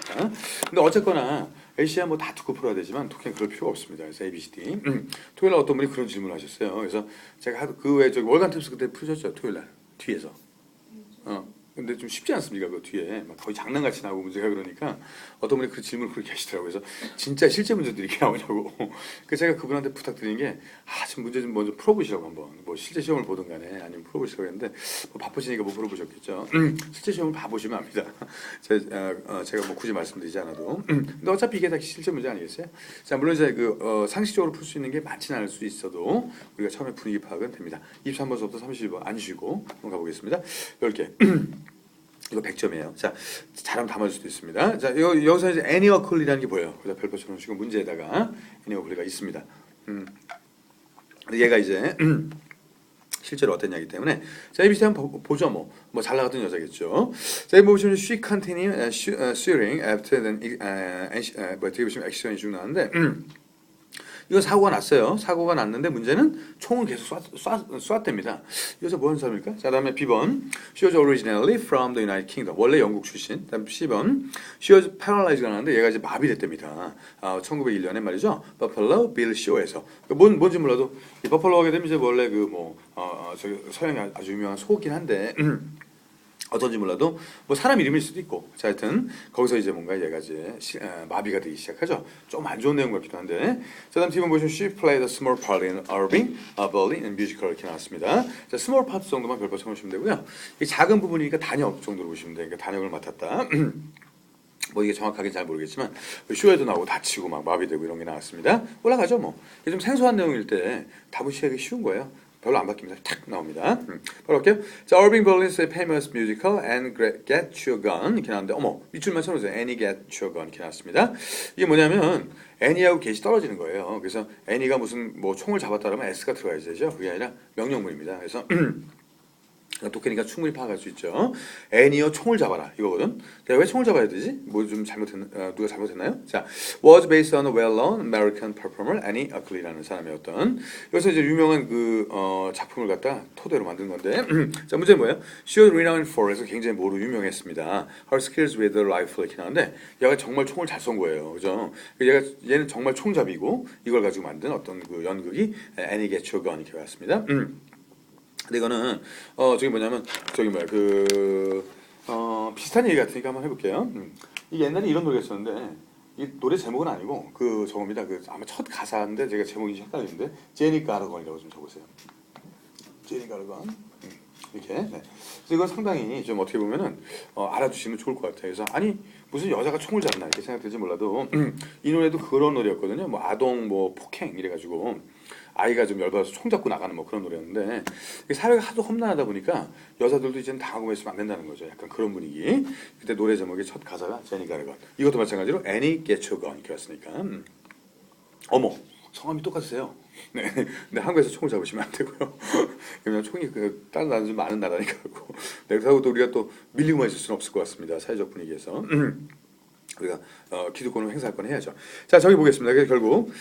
자, 근데 어쨌거나 LC야 뭐 다 듣고 풀어야 되지만 독해는 그럴 필요가 없습니다. 그래서 ABCD. 토요일 날 어떤 분이 그런 질문을 하셨어요. 그래서 제가 그 외에 저기 월간 탭스 그때 푸셨죠, 토요일 날 뒤에서. 근데 좀 쉽지 않습니까? 그 뒤에 막 거의 장난같이 나오고 문제가 그러니까 어떤 분이 그 질문을 그렇게 하시더라고요. 그래서 진짜 실제 문제들이 이렇게 나오냐고. 그래서 제가 그분한테 부탁드린 게 좀 문제 좀 먼저 풀어보시라고 한번. 뭐 실제 시험을 보든 간에 아니면 풀어보시라고 했는데 뭐 바쁘시니까 못 풀어보셨겠죠. 실제 시험을 봐보시면 압니다. 제가 뭐 굳이 말씀드리지 않아도. 근데 어차피 이게 다 실제 문제 아니겠어요? 자, 물론 이제 상식적으로 풀 수 있는 게 많지는 않을 수 있어도 우리가 처음에 분위기 파악은 됩니다. 23번서부터 31번 안 쉬고 한번 가보겠습니다. 10개. 이거 100점이에요. 자, 잘하면 다 맞을 수도 있습니다. 자, 여기서 이제 애니어클리라는 게 보여요. 그래서 별표처럼 지금 문제에다가 애니어클리가 있습니다. 근데 얘가 이제 실제로 어떤 이야기 때문에 자, ABC 한번 보죠. 뭐 잘 나갔던 여자겠죠. 자, 여기 보시면 she continued shooting after then 뒤에 보시면 액션이 쭉 나왔는데 이거 사고가 났어요. 사고가 났는데 문제는 총을 계속 쐈답니다. 여기서 뭐 하는 사람일까? 자, 다음에 B번 She was originally from the United Kingdom. 원래 영국 출신. 다음 C번 She was paralyzed가 나왔는데 얘가 이제 마비됐답니다. 1901년에 말이죠. 버펄로 빌 쇼에서. 뭔지 몰라도 이 버펄로 하게 되면 이제 원래 저기 서양의 아주 유명한 소긴 한데 어떤지 몰라도 뭐 사람 이름일 수도 있고 자, 하여튼 거기서 이제 뭔가 얘가 이제 마비가 되기 시작하죠. 좀 안 좋은 내용 같기도 한데 자, 다음 팀은 보시면 she played a small part in Irving Berlin and musical 이렇게 나왔습니다. 자, small part 정도만 별표 쳐놓으시면 되고요. 이 작은 부분이니까 단역 정도로 보시면 돼요. 그러니까 단역을 맡았다. 뭐 이게 정확하게 잘 모르겠지만 쇼에도 나오고 다치고 막 마비되고 이런 게 나왔습니다. 올라가죠 뭐. 이게 좀 생소한 내용일 때 답을 취하기 쉬운 거예요. 별로 안 바뀝니다. 탁 나옵니다. 바로 할게요. 자, Irving Berlin's famous musical and Get Your Gun 이렇게 나왔는데 어머 밑줄만 쳐놓으세요. Annie Get Your Gun 이렇게 나왔습니다. 이게 뭐냐면 애니하고 get이 떨어지는 거예요. 그래서 애니가 무슨 뭐 총을 잡았다 그러면 S가 들어가야 되죠. 그게 아니라 명령문입니다. 그래서 독해니까 충분히 파악할 수 있죠. 애니어 총을 잡아라 이거거든. 왜 총을 잡아야 되지? 뭐 좀 누가 잘못했나요? 자, was based on a well-known American performer Annie Oakley라는 사람이었던. 여기서 이제 유명한 작품을 갖다 토대로 만든 건데. 자, 문제는 뭐예요? She was renowned for에서 굉장히 뭐로 유명했습니다. Her skills with a rifle 이렇게 나오는데 얘가 정말 총을 잘 쏜 거예요, 그죠? 얘는 정말 총잡이고 이걸 가지고 만든 어떤 그 연극이 Annie Gets Your Gun 이렇게 왔습니다. 근데 이거는 저기 뭐냐면 비슷한 얘기 같으니까 한번 해볼게요. 이게 옛날에 이런 노래가 있었는데 이 노래 제목은 아니고 저겁니다. 아마 첫 가사인데 제가 제목이 헷갈리는데 제니 가르건이라고 좀 적으세요. 제니 가르건 이렇게. 네. 그래서 이건 상당히 좀 어떻게 보면은 알아두시면 좋을 것 같아요. 그래서 아니 무슨 여자가 총을 잡나 이렇게 생각될지 몰라도 이 노래도 그런 노래였거든요. 뭐 아동 뭐 폭행 이래가지고. 아이가 좀 열받아서 총 잡고 나가는 뭐 그런 노래였는데 사회가 하도 험난하다 보니까 여자들도 이제는 당하고 있으면 안 된다는 거죠. 약간 그런 분위기. 그때 노래 제목의 첫 가사가 제니 가르건. 이것도 마찬가지로 Annie Get Your Gun 이렇게 왔으니까. 어머 성함이 똑같으세요. 네. 근데 한국에서 총을 잡으시면 안 되고요. 그냥 총이 다른 나라는 좀 많은 나라니까 하고. 그렇다고 또 우리가 또 밀리고만 있을 수는 없을 것 같습니다. 사회적 분위기에서. 우리가 기득권을 행사할 건 해야죠. 자, 저기 보겠습니다. 그래서 결국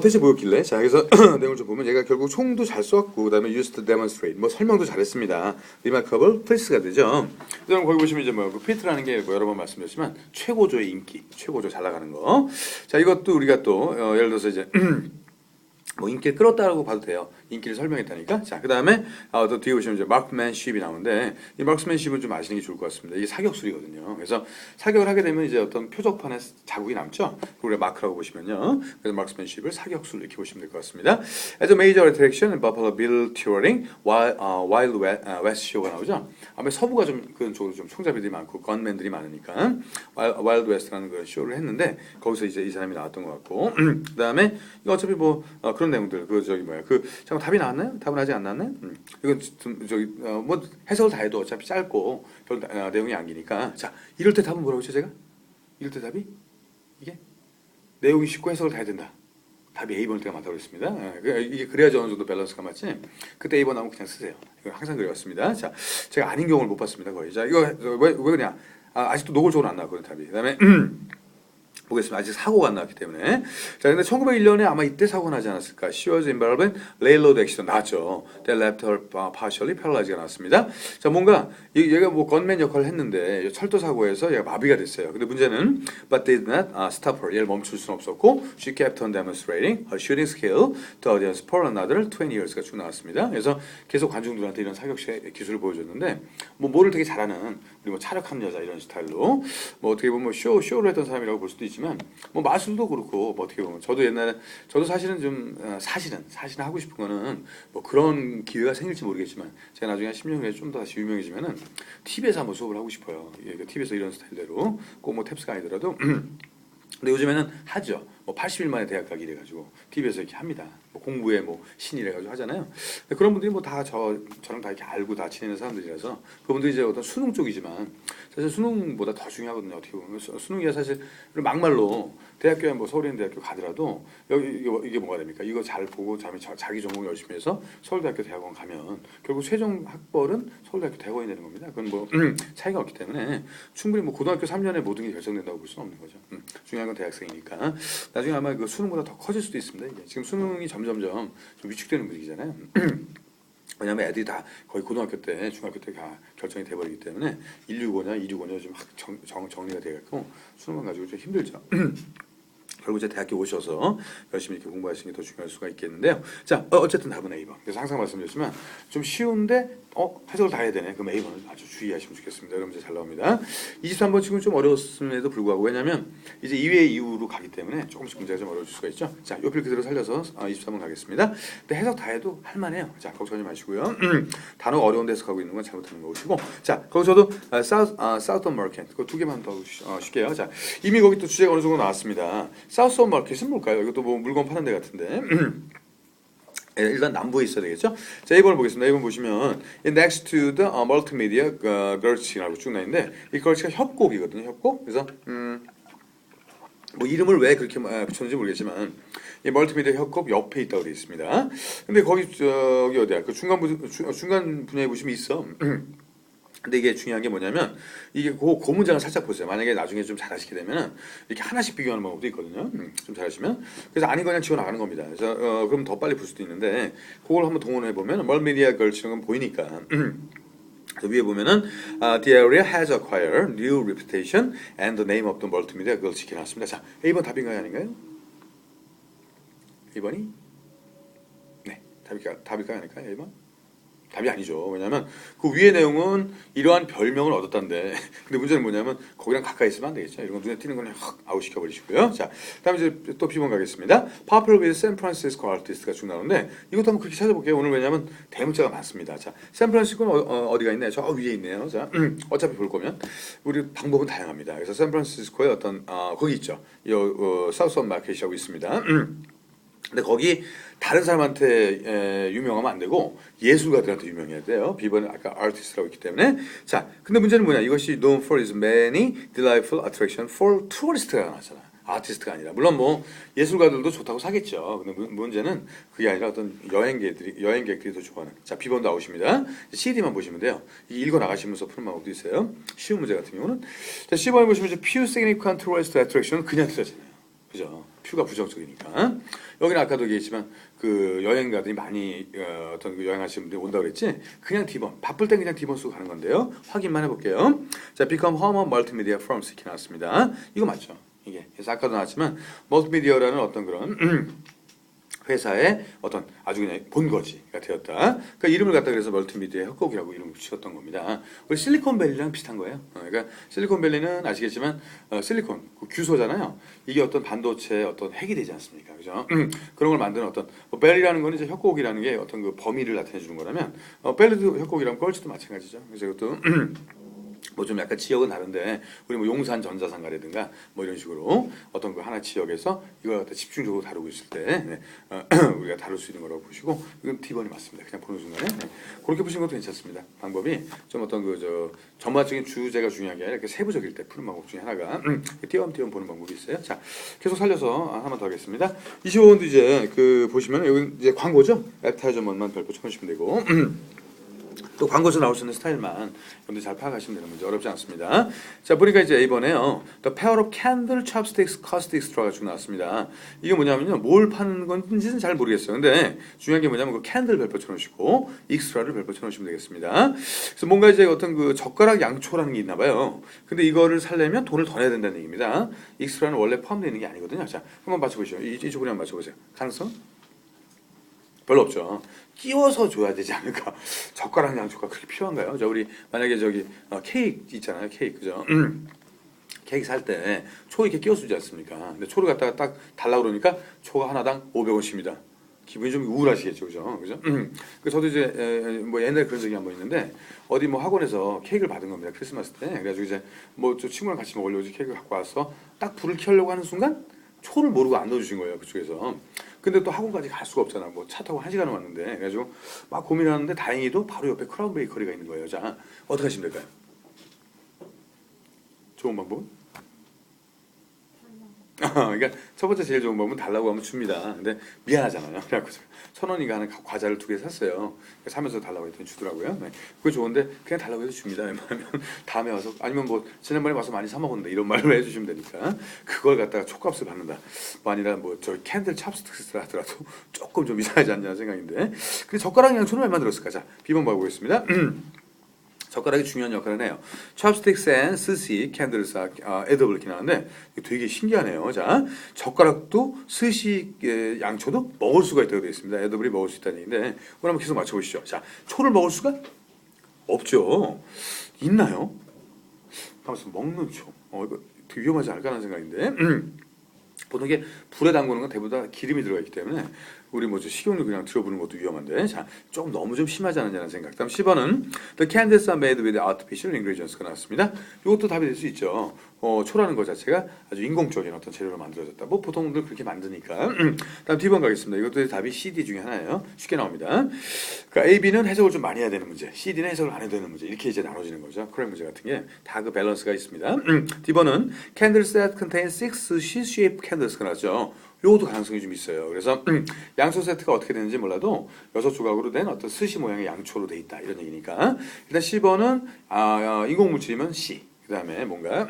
대체 뭐였길래? 자, 그래서 내용을 좀 보면 얘가 결국 총도 잘 쏘았고 그다음에 used to demonstrate 뭐 설명도 잘했습니다. remarkable feats가 되죠. 그다음 거기 보시면 이제 그 feat라는 게 뭐 여러 번 말씀드렸지만 최고조의 인기, 최고조 잘 나가는 거. 자, 이것도 우리가 또 예를 들어서 이제 뭐 인기를 끌었다라고 봐도 돼요. 인기를 설명했다니까. 자, 그 다음에 또 뒤에 보시면 이제 마크맨십이 나오는데 이 마크맨십은 좀 아시는 게 좋을 것 같습니다. 이게 사격술이거든요. 그래서 사격을 하게 되면 이제 어떤 표적판에 자국이 남죠. 그걸 마크라고 보시면요. 그래서 마크맨십을 사격술 이렇게 보시면 될 것 같습니다. As a major attraction, Buffalo Bill touring Wild West Show가 나오죠. 아마 서부가 좀 그런 쪽으로 좀 총잡이들이 많고 건맨들이 많으니까 Wild West라는 그런 쇼를 했는데 거기서 이제 이 사람이 나왔던 것 같고 그 다음에 이거 어차피 뭐 그런 내용들 잠깐 답이 나왔나요? 답은 아직 안 나왔나요? 이건 뭐 해석을 다 해도 어차피 짧고 별 내용이 안 기니까 자 이럴 때 답은 뭐라고 했죠 제가? 이럴 때 답이 이게 내용이 쉽고 해석을 다 해야 된다. 답이 A번일 때가 맞다고 했습니다. 이게 그래야지 어느 정도 밸런스가 맞지. 그때 A번 나오면 그냥 쓰세요. 이거 항상 그래왔습니다. 자 제가 아닌 경우를 못 봤습니다 거의. 자 이거 왜 그냥 아직도 노골적으로 안 나왔거든요 답이. 그다음에 보겠습니다. 아직 사고가 안 났기 때문에. 자, 근데 1901년에 아마 이때 사고가 나지 않았을까? She was involved in railroad accident 나왔죠. That left her partially paralyzed가 나왔습니다. 자, 뭔가 얘가 뭐 건맨 역할을 했는데 철도 사고에서 얘가 마비가 됐어요. 근데 문제는 but did not stop her. 얘를 멈출 수는 없었고 she kept on demonstrating her shooting skill to audience for another 20 years가 쭉 나왔습니다. 그래서 계속 관중들한테 이런 사격 기술을 보여줬는데 뭐를 되게 잘하는 우리 뭐 차력한 여자 이런 스타일로 뭐 어떻게 보면 쇼를 했던 사람이라고 볼 수도 있지만 뭐 마술도 그렇고 뭐 어떻게 보면 저도 사실은 좀 사실은 하고 싶은 거는 뭐 그런 기회가 생길지 모르겠지만 제가 나중에 한 10년 후에 좀 더 다시 유명해지면은 TV에서 한번 수업을 하고 싶어요. TV에서 이런 스타일대로 꼭 뭐 탭스가 아니더라도 근데 요즘에는 하죠. 뭐 80일 만에 대학 가기 이래가지고 TV에서 이렇게 합니다. 뭐 공부에 뭐 신이래가지고 하잖아요. 근데 그런 분들이 뭐 다 저랑 다 이렇게 알고 다 지내는 사람들이라서 그분들이 이제 어떤 수능 쪽이지만 사실 수능보다 더 중요하거든요. 어떻게 보면 수능이야 사실 막말로 대학교에 뭐 서울예대학교 가더라도 이게 뭐가 됩니까? 이거 잘 보고 자기 전공 열심히 해서 서울대학교 대학원 가면 결국 최종 학벌은 서울대학교 대학원이 되는 겁니다. 그건 뭐 차이가 없기 때문에 충분히 뭐 고등학교 3년에 모든 게 결정된다고 볼 수는 없는 거죠. 중요한 건 대학생이니까. 나중에 아마 그 수능보다 더 커질 수도 있습니다. 이게. 지금 수능이 점점점 좀 위축되는 분위기잖아요. 왜냐하면 애들이 다 거의 고등학교 때, 중학교 때 다 결정이 돼버리기 때문에 165냐, 265냐 좀 정리가 돼갖고 수능만 가지고 좀 힘들죠. 결국 이제 대학교 오셔서 열심히 이렇게 공부하시는 게 더 중요할 수가 있겠는데요. 자, 어쨌든 답은 A번. 그래서 항상 말씀드렸지만 좀 쉬운데 해석을 다 해야 되네. 그럼 A번을 아주 주의하시면 좋겠습니다. 여러분 이제 잘 나옵니다. 23번 친구는 좀 어려웠음에도 불구하고 왜냐하면 이제 2회 이후로 가기 때문에 조금씩 문제가 좀 어려울 수가 있죠. 자, 요필 그대로 살려서 23번 가겠습니다. 근데 해석 다 해도 할만해요. 자, 걱정하지 마시고요. 단어 어려운 데서 가고 있는 건 잘못하는 거시고 자, 거기서도 Southern Market 그 두 개만 더 쉽게요. 자, 이미 거기 또 주제가 어느 정도 나왔습니다. Southern Market은 뭘까요? 이것도 뭐 물건 파는 데 같은데. 일단 남부에 있어야 되겠죠? 자, 1번을 보겠습니다. 1번 보시면 next to the multimedia girls라고 쭉 나있는데 이 girls가 협곡이거든요. 협곡. 그래서 뭐 이름을 왜 그렇게 붙였는지 모르겠지만 이 멀티미디어 협곡 옆에 있다고 되어 있습니다. 근데 거기 저기 어디야? 그 중간 분야에 보시면 있어. 근데 이게 중요한 게 뭐냐면 이게 그 문장을 살짝 보세요. 만약에 나중에 좀 잘하시게 되면 이렇게 하나씩 비교하는 방법도 있거든요. 좀 잘하시면 그래서 아닌 거 그냥 지워 나가는 겁니다. 그래서 그럼 더 빨리 볼 수도 있는데 그걸 한번 동원해 보면 멀미디어 걸치는 건 보이니까. 위에 보면은 the area has acquired new reputation and the name of the multimedia 그걸 지켜놨습니다. 자, A번 답인가요, 아닌가요? 2번이? 네, 답일까요, 아닐까요, 1번? 답이 아니죠. 왜냐하면 그 위의 내용은 이러한 별명을 얻었다는데 근데 문제는 뭐냐면 거기랑 가까이 있으면 안 되겠죠. 이런 거 눈에 띄는 거는 확 아웃시켜 버리시고요. 자, 다음에 이제 또 B번 가겠습니다. Popular with San Francisco artist가 쭉 나오는데 이것도 한번 그렇게 찾아볼게요. 오늘 왜냐하면 대문자가 많습니다. 자, 샌프란시스코는 어디가 있나요? 저 위에 있네요. 자, 어차피 볼 거면 우리 방법은 다양합니다. 그래서 샌프란시스코에 어떤 거기 있죠. 사우스원 마켓이라고 있습니다. 근데 거기 다른 사람한테 유명하면 안 되고 예술가들한테 유명해야 돼요. B번은 아까 artist라고 했기 때문에. 자, 근데 문제는 뭐냐? 이것이 known for its many delightful attraction for tourist가 나왔잖아. 아티스트가 아니라. 물론 뭐 예술가들도 좋다고 사겠죠. 근데 문제는 그게 아니라 어떤 여행객들이 더 좋아하는. 자, B번도 아웃입니다. CD만 보시면 돼요. 읽어 나가시면서 푸는 방법도 있어요. 쉬운 문제 같은 경우는. 자, C번에 보시면 이제 few significant tourist attraction은 그냥 틀렸잖아요. 그죠? 퓨가 부정적이니까. 여기는 아까도 얘기했지만 그 여행가들이 많이 어떤 그 여행하시는 분들이 온다고 그랬지. 그냥 D번. 바쁠 땐 그냥 D번 쓰고 가는 건데요. 확인만 해볼게요. 자, become home of multimedia firms 이렇게 나왔습니다. 이거 맞죠? 이게. 그래서 아까도 나왔지만 멀티미디어라는 어떤 그런 회사의 어떤 아주 그냥 본거지가 되었다. 그러니까 이름을 갖다 그래서 멀티미디어 협곡이라고 이름을 붙였던 겁니다. 우리 실리콘밸리랑 비슷한 거예요. 그러니까 실리콘밸리는 아시겠지만 실리콘 그 규소잖아요. 이게 어떤 반도체의 어떤 핵이 되지 않습니까? 그죠? 그런 걸 만드는 어떤 밸리라는 거는 이제 협곡이라는 게 어떤 그 범위를 나타내 주는 거라면 밸리도 협곡이라면 걸치도 마찬가지죠. 그래서 이것도 뭐 좀 약간 지역은 다른데 우리 뭐 용산 전자상가라든가 뭐 이런 식으로 어떤 그 하나 지역에서 이걸 갖다 집중적으로 다루고 있을 때 우리가 다룰 수 있는 거라고 보시고 이건 D번이 맞습니다. 그냥 보는 순간에 그렇게 보시는 것도 괜찮습니다. 방법이 좀 어떤 그 전반적인 주제가 중요한 게 아니라 이렇게 세부적일 때 푸는 방법 중에 하나가 띄엄띄엄 보는 방법이 있어요. 자, 계속 살려서 하나만 더 하겠습니다. 25번도 이제 그 보시면 여기 이제 광고죠. 애프타이저먼만 별표 쳐주시면 되고 또 광고에서 나올 수 있는 스타일만 여러분들 잘 파악하시면 되는 문제 어렵지 않습니다. 자 보니까 이제 이번에요. The Power of Candle Chopsticks Cost Extra가 쭉 나왔습니다. 이게 뭐냐면요. 뭘 파는 건지는 잘 모르겠어요. 근데 중요한 게 뭐냐면 그 캔들 별표 쳐놓으시고 익스트라를 별표 쳐놓으시면 되겠습니다. 그래서 뭔가 이제 어떤 그 젓가락 양초라는 게 있나 봐요. 근데 이거를 살려면 돈을 더 내야 된다는 얘기입니다. 익스트라는 원래 포함되어 있는 게 아니거든요. 자 한번 맞춰보시죠. 이쪽으로 한번 맞춰보세요. 가능성? 별로 없죠. 끼워서 줘야 되지 않을까. 젓가락 양초가 그렇게 필요한가요? 자, 우리 만약에 저기 케이크 있잖아요. 케이크 그죠? 케이크 살 때 초 이렇게 끼워 주지 않습니까? 근데 초를 갖다가 딱 달라고 그러니까 초가 하나당 500원씩입니다. 기분이 좀 우울하시겠죠, 그죠? 그죠? 그 저도 이제 뭐 옛날에 그런 적이 한번 있는데 어디 뭐 학원에서 케이크를 받은 겁니다. 크리스마스 때. 그래가지고 이제 뭐 저 친구랑 같이 먹으려고 케이크를 갖고 와서 딱 불을 켜려고 하는 순간 초를 모르고 안 넣어주신 거예요, 그쪽에서. 근데 또 학원까지 갈 수가 없잖아. 뭐 차 타고 1시간을 왔는데. 그래가지고 막 고민하는데 다행히도 바로 옆에 크라운 베이커리가 있는 거예요. 자, 어떻게 하시면 될까요? 좋은 방법은? 그러니까 첫 번째 제일 좋은 방법은 달라고 하면 줍니다. 근데 미안하잖아요. 그래갖고 1,000원인가 하는 과자를 2개 샀어요. 사면서 달라고 했더니 주더라고요. 네. 그거 좋은데 그냥 달라고 해서 줍니다. 웬만하면 다음에 와서 아니면 뭐 지난번에 와서 많이 사 먹었는데 이런 말을 해주시면 되니까 그걸 갖다가 촉값을 받는다. 뭐 아니라 뭐 저 캔들 찹스틱스 하더라도 조금 좀 이상하지 않냐 생각인데. 근데 젓가락 양초는 얼마 들었을까? 자, 비번 봐보겠습니다. 젓가락이 중요한 역할을 해요. chopsticks and 스시, 캔들스, 에더블 이렇게 나왔는데 되게 신기하네요. 자, 젓가락도 스시, 양초도 먹을 수가 있다고 되어 있습니다. 에더블이 먹을 수 있다는 얘기인데 오늘 한번 계속 맞춰보시죠. 자, 초를 먹을 수가 없죠. 있나요? 가만있어 먹는 초. 이거 되게 위험하지 않을까 하는 생각인데 보통 이게 불에 담그는 건 대부분 다 기름이 들어가 있기 때문에 우리 뭐죠 식용유 그냥 들어부는 것도 위험한데 자 조금 너무 좀 심하지 않느냐는 생각. 다음 10번은 The candles are made with artificial ingredients가 나왔습니다. 이것도 답이 될 수 있죠. 초라는 것 자체가 아주 인공적인 어떤 재료로 만들어졌다. 뭐 보통들 그렇게 만드니까. 다음 D번 가겠습니다. 이것도 답이 CD 중에 하나예요. 쉽게 나옵니다. 그러니까 A, B는 해석을 좀 많이 해야 되는 문제, CD는 해석을 안 해도 되는 문제 이렇게 이제 나눠지는 거죠. 그런 문제 같은 게 다 그 밸런스가 있습니다. D번은 candles that contain 6 C-shaped candles가 나왔죠. 요것도 가능성이 좀 있어요. 그래서 양초 세트가 어떻게 되는지 몰라도 6조각으로 된 어떤 스시 모양의 양초로 돼 있다 이런 얘기니까 일단 10번은 인공물질이면 C 그 다음에 뭔가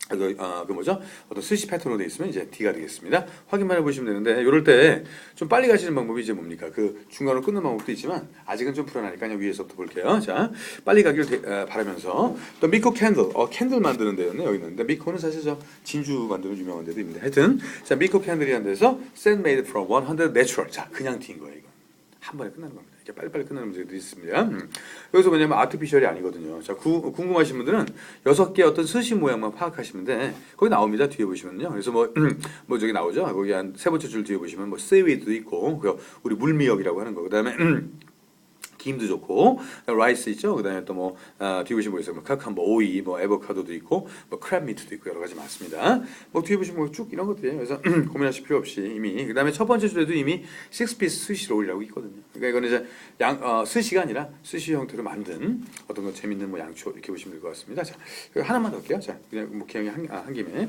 그 뭐죠? 어떤 스시 패턴으로 돼 있으면 이제 D가 되겠습니다. 확인만 해보시면 되는데 이럴 때 좀 빨리 가시는 방법이 이제 뭡니까? 그 중간으로 끊는 방법도 있지만 아직은 좀 불안하니까 그냥 위에서부터 볼게요. 자, 빨리 가길 바라면서 또 미코 캔들, 캔들 만드는 데였네 여기 있는데 미코는 사실 저 진주 만드는 유명한 데도 있는데 하여튼 자 미코 캔들이라는 데서 sand made from 100 natural 자 그냥 튄 거예요 이거. 한 번에 끝나는 겁니다. 이렇게 빨리빨리 끝나는 문제들이 있습니다. 여기서 뭐냐면 아티피셜이 아니거든요. 자, 궁금하신 분들은 6개 어떤 스시 모양만 파악하시면 돼. 거기 나옵니다. 뒤에 보시면요. 그래서 뭐 저기 나오죠. 거기 한 세 번째 줄 뒤에 보시면 뭐 seaweed도 있고, 우리 물미역이라고 하는 거. 그다음에 김도 좋고 라이스 있죠. 그다음에 또 뭐 뒤에 보시면 뭐 있어요. 뭐 카카오, 오이, 뭐 에보카도도 있고, 뭐 크랩 미트도 있고 여러 가지 많습니다. 뭐 뒤에 보시면 뭐 쭉 이런 것들이에요. 그래서 고민하실 필요 없이 이미 그다음에 첫 번째 줄에도 이미 6피스 스시 롤이라고 있거든요. 그러니까 이거는 이제 스시가 아니라 스시 형태로 만든 어떤 거 재밌는 뭐 양초 이렇게 보시면 될 것 같습니다. 자, 하나만 더 할게요. 자, 그냥 뭐 기왕에 한 김에.